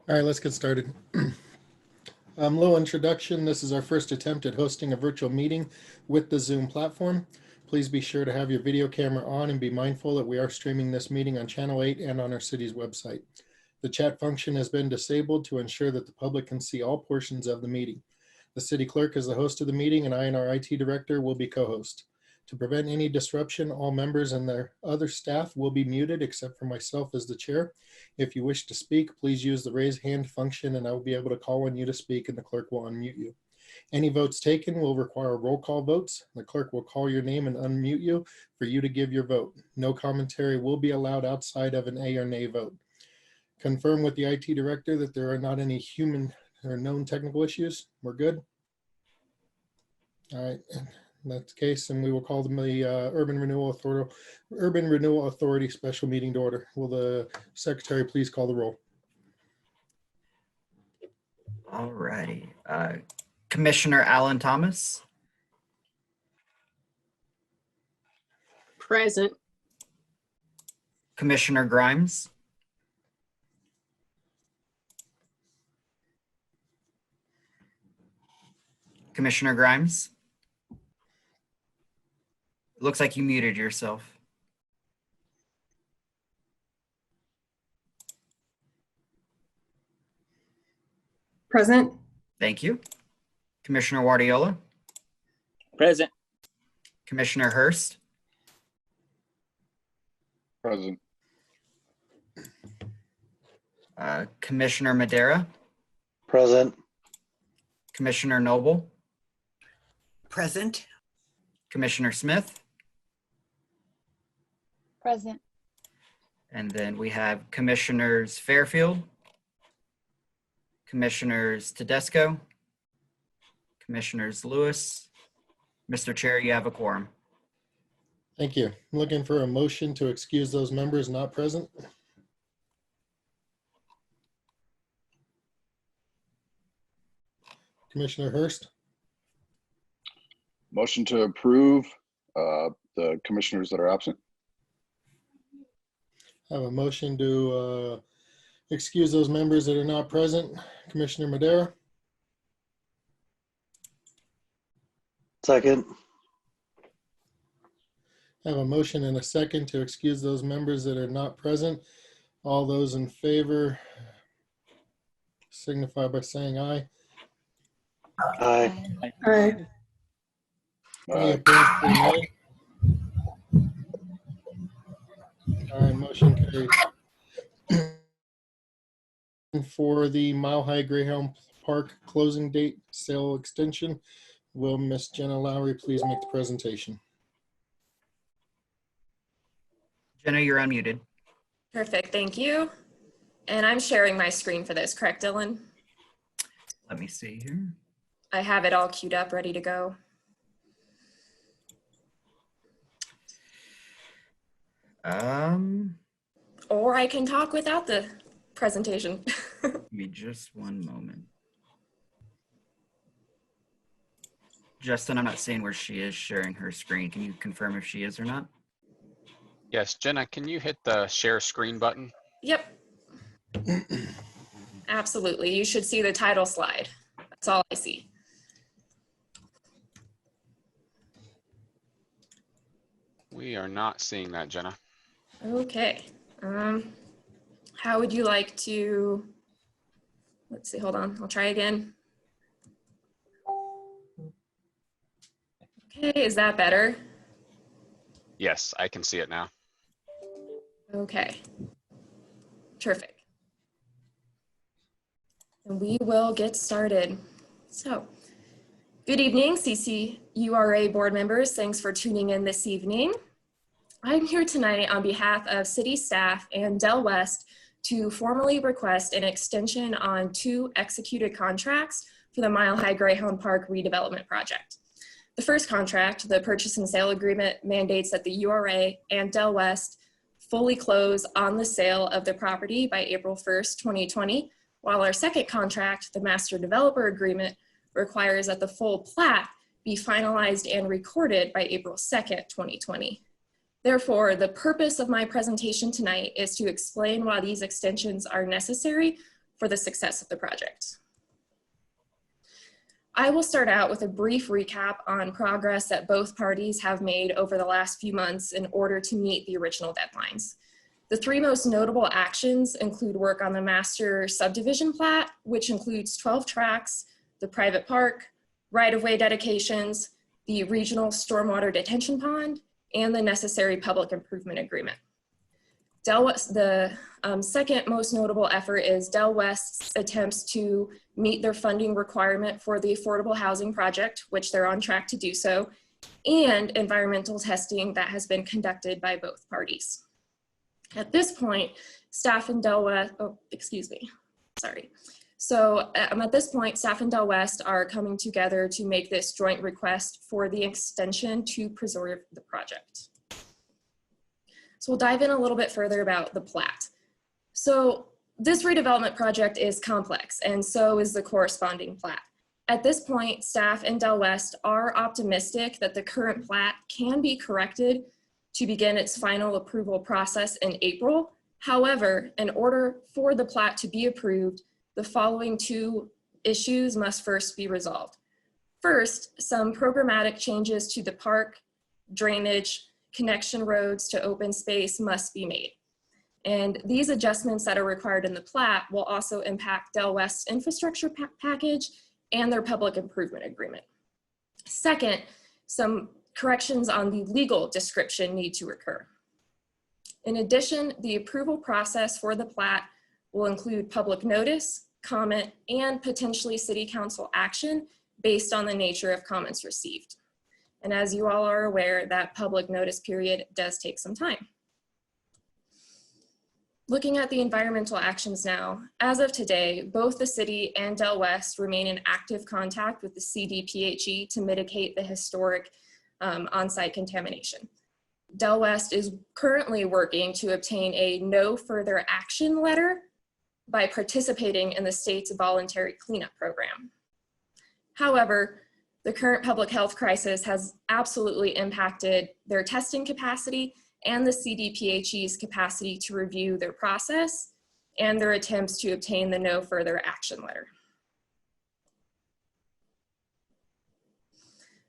All right, let's get started. Little introduction. This is our first attempt at hosting a virtual meeting with the Zoom platform. Please be sure to have your video camera on and be mindful that we are streaming this meeting on Channel 8 and on our city's website. The chat function has been disabled to ensure that the public can see all portions of the meeting. The city clerk is the host of the meeting and I and our IT director will be co-host. To prevent any disruption, all members and their other staff will be muted except for myself as the chair. If you wish to speak, please use the raise hand function and I will be able to call on you to speak and the clerk will unmute you. Any votes taken will require roll call votes. The clerk will call your name and unmute you for you to give your vote. No commentary will be allowed outside of an A or nay vote. Confirm with the IT director that there are not any human or known technical issues. We're good? All right. In that case, and we will call them the Urban Renewal Authority special meeting to order. Will the secretary please call the roll? All righty. Commissioner Alan Thomas. Present. Commissioner Grimes. Commissioner Grimes. Looks like you muted yourself. Present. Thank you. Commissioner Guardiola. Present. Commissioner Hurst. Present. Commissioner Madera. Present. Commissioner Noble. Present. Commissioner Smith. Present. And then we have Commissioners Fairfield, Commissioners Tedesco, Commissioners Lewis. Mr. Chair, you have a quorum. Thank you. I'm looking for a motion to excuse those members not present. Commissioner Hurst. Motion to approve the commissioners that are absent. I have a motion to excuse those members that are not present. Commissioner Madera. Second. I have a motion and a second to excuse those members that are not present. All those in favor signify by saying aye. Aye. Aye. Any opposed, say nay. All right, motion carries. For the Mile High Greyhound Park closing date sale extension, will Miss Jenna Lowry please make the presentation? Jenna, you're unmuted. Perfect, thank you. And I'm sharing my screen for this, correct, Dylan? Let me see here. I have it all queued up, ready to go. Or I can talk without the presentation. Give me just one moment. Justin, I'm not seeing where she is sharing her screen. Can you confirm if she is or not? Yes, Jenna, can you hit the share screen button? Yep. Absolutely, you should see the title slide. That's all I see. We are not seeing that, Jenna. Okay. How would you like to, let's see, hold on, I'll try again. Okay, is that better? Yes, I can see it now. Okay, terrific. And we will get started. So, good evening, CCURA board members. Thanks for tuning in this evening. I'm here tonight on behalf of city staff and Del West to formally request an extension on 2 executed contracts for the Mile High Greyhound Park redevelopment project. The first contract, the purchase and sale agreement, mandates that the URA and Del West fully close on the sale of the property by April 1st, 2020, while our second contract, the master developer agreement, requires that the full plat be finalized and recorded by April 2nd, 2020. Therefore, the purpose of my presentation tonight is to explain why these extensions are necessary for the success of the project. I will start out with a brief recap on progress that both parties have made over the last few months in order to meet the original deadlines. The three most notable actions include work on the master subdivision plat, which includes 12 tracks, the private park, right-of-way dedications, the regional stormwater detention pond, and the necessary public improvement agreement. The second most notable effort is Del West's attempts to meet their funding requirement for the affordable housing project, which they're on track to do so, and environmental testing that has been conducted by both parties. At this point, staff in Del West, at this point, staff in Del West are coming together to make this joint request for the extension to preserve the project. So we'll dive in a little bit further about the plat. So this redevelopment project is complex, and so is the corresponding plat. At this point, staff in Del West are optimistic that the current plat can be corrected to begin its final approval process in April. However, in order for the plat to be approved, the following two issues must first be resolved. First, some programmatic changes to the park, drainage, connection roads to open space must be made. And these adjustments that are required in the plat will also impact Del West's infrastructure package and their public improvement agreement. Second, some corrections on the legal description need to occur. In addition, the approval process for the plat will include public notice, comment, and potentially city council action based on the nature of comments received. And as you all are aware, that public notice period does take some time. Looking at the environmental actions now, as of today, both the city and Del West remain in active contact with the CDPHE to mitigate the historic on-site contamination. Del West is currently working to obtain a no further action letter by participating in the state's voluntary cleanup program. However, the current public health crisis has absolutely impacted their testing capacity and the CDPHE's capacity to review their process and their attempts to obtain the no further action letter.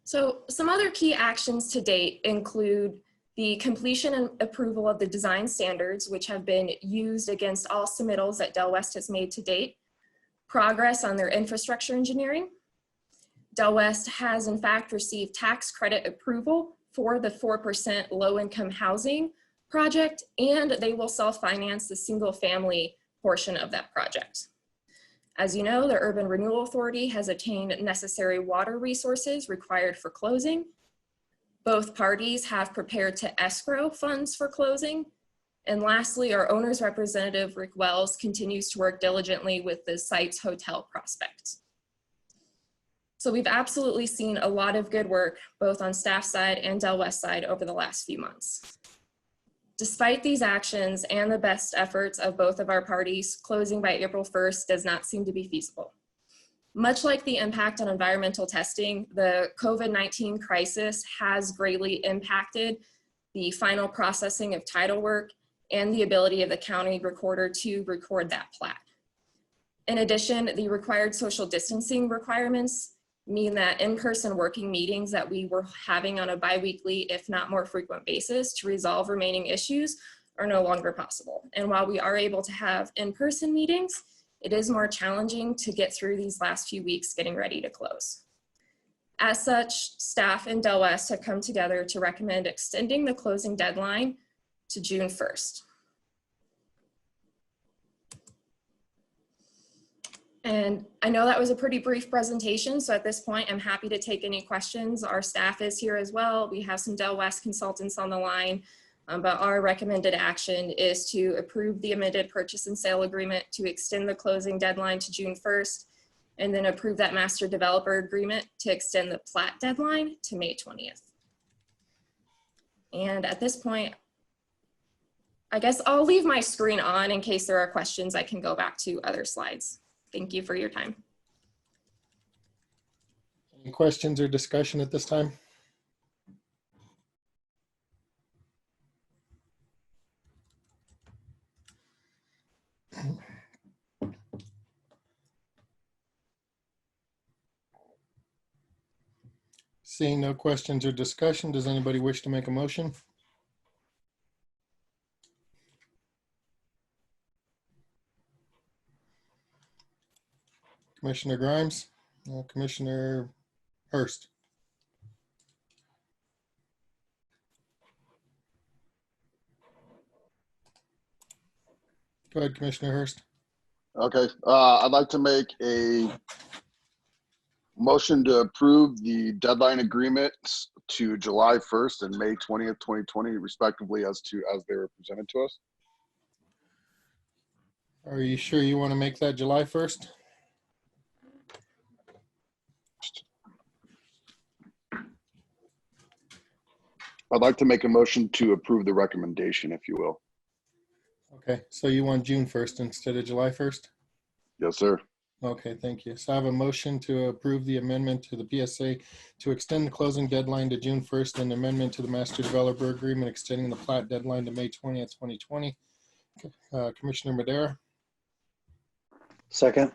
So some other key actions to date include the completion and approval of the design standards, which have been used against all submittals that Del West has made to date, progress on their infrastructure engineering. Del West has in fact received tax credit approval for the 4% low-income housing project, and they will self-finance the single-family portion of that project. As you know, the Urban Renewal Authority has obtained necessary water resources required for closing. Both parties have prepared to escrow funds for closing. And lastly, our owner's representative, Rick Wells, continues to work diligently with the site's hotel prospect. So we've absolutely seen a lot of good work, both on staff side and Del West side over the last few months. Despite these actions and the best efforts of both of our parties, closing by April 1st does not seem to be feasible. Much like the impact on environmental testing, the COVID-19 crisis has greatly impacted the final processing of title work and the ability of the county recorder to record that plat. In addition, the required social distancing requirements mean that in-person working meetings that we were having on a bi-weekly, if not more frequent basis to resolve remaining issues are no longer possible. And while we are able to have in-person meetings, it is more challenging to get through these last few weeks getting ready to close. As such, staff in Del West have come together to recommend extending the closing deadline to June 1st. And I know that was a pretty brief presentation, so at this point, I'm happy to take any questions. Our staff is here as well. We have some Del West consultants on the line, but our recommended action is to approve the amended purchase and sale agreement to extend the closing deadline to June 1st, and then approve that master developer agreement to extend the plat deadline to May 20th. And at this point, I guess I'll leave my screen on in case there are questions. I can go back to other slides. Thank you for your time. Any questions or discussion at this time? Seeing no questions or discussion, does anybody wish to make a motion? Commissioner Grimes, Commissioner Hurst. Go ahead, Commissioner Hurst. Okay, I'd like to make a motion to approve the deadline agreements to July 1st and May 20th, 2020, respectively, as they were presented to us. Are you sure you want to make that July 1st? I'd like to make a motion to approve the recommendation, if you will. Okay, so you want June 1st instead of July 1st? Yes, sir. Okay, thank you. So I have a motion to approve the amendment to the PSA to extend the closing deadline to June 1st and amendment to the master developer agreement extending the plat deadline to May 20th, 2020. Commissioner Madera, Second.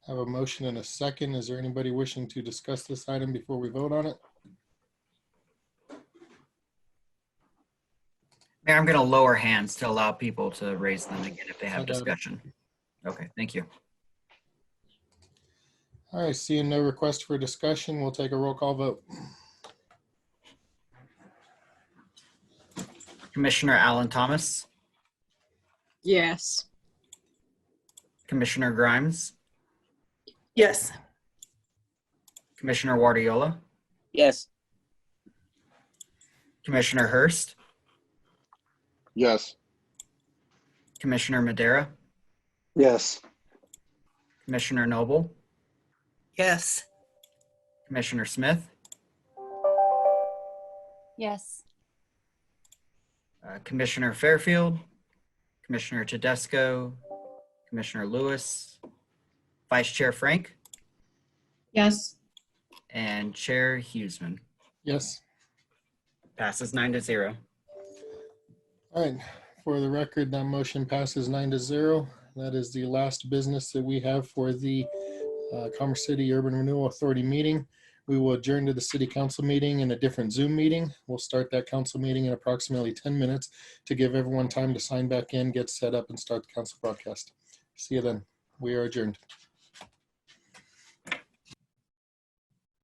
I have a motion and a second. Is there anybody wishing to discuss this item before we vote on it? Mayor, I'm going to lower hands to allow people to raise them again if they have I got it. discussion. Okay, thank you. All right, seeing no request for discussion, we'll take a roll call vote. Commissioner Alan Thomas, Yes. Commissioner Grimes, Yes. Commissioner Guardiola, Yes. Commissioner Hurst, Yes. Commissioner Madera, Yes. Commissioner Noble, Yes. Commissioner Smith, Yes. Commissioner Fairfield, Commissioner Tedesco, Commissioner Lewis, Vice Chair Frank, Yes. and Chair Hughesman. Yes. Passes 9-0. All right, for the record, that motion passes 9-0. That is the last business that we have for the Commerce City Urban Renewal Authority meeting. We will adjourn to the city council meeting in a different Zoom meeting. We'll start that council meeting in approximately 10 minutes to give everyone time to sign back in, get set up, and start the council broadcast. See you then. We are adjourned.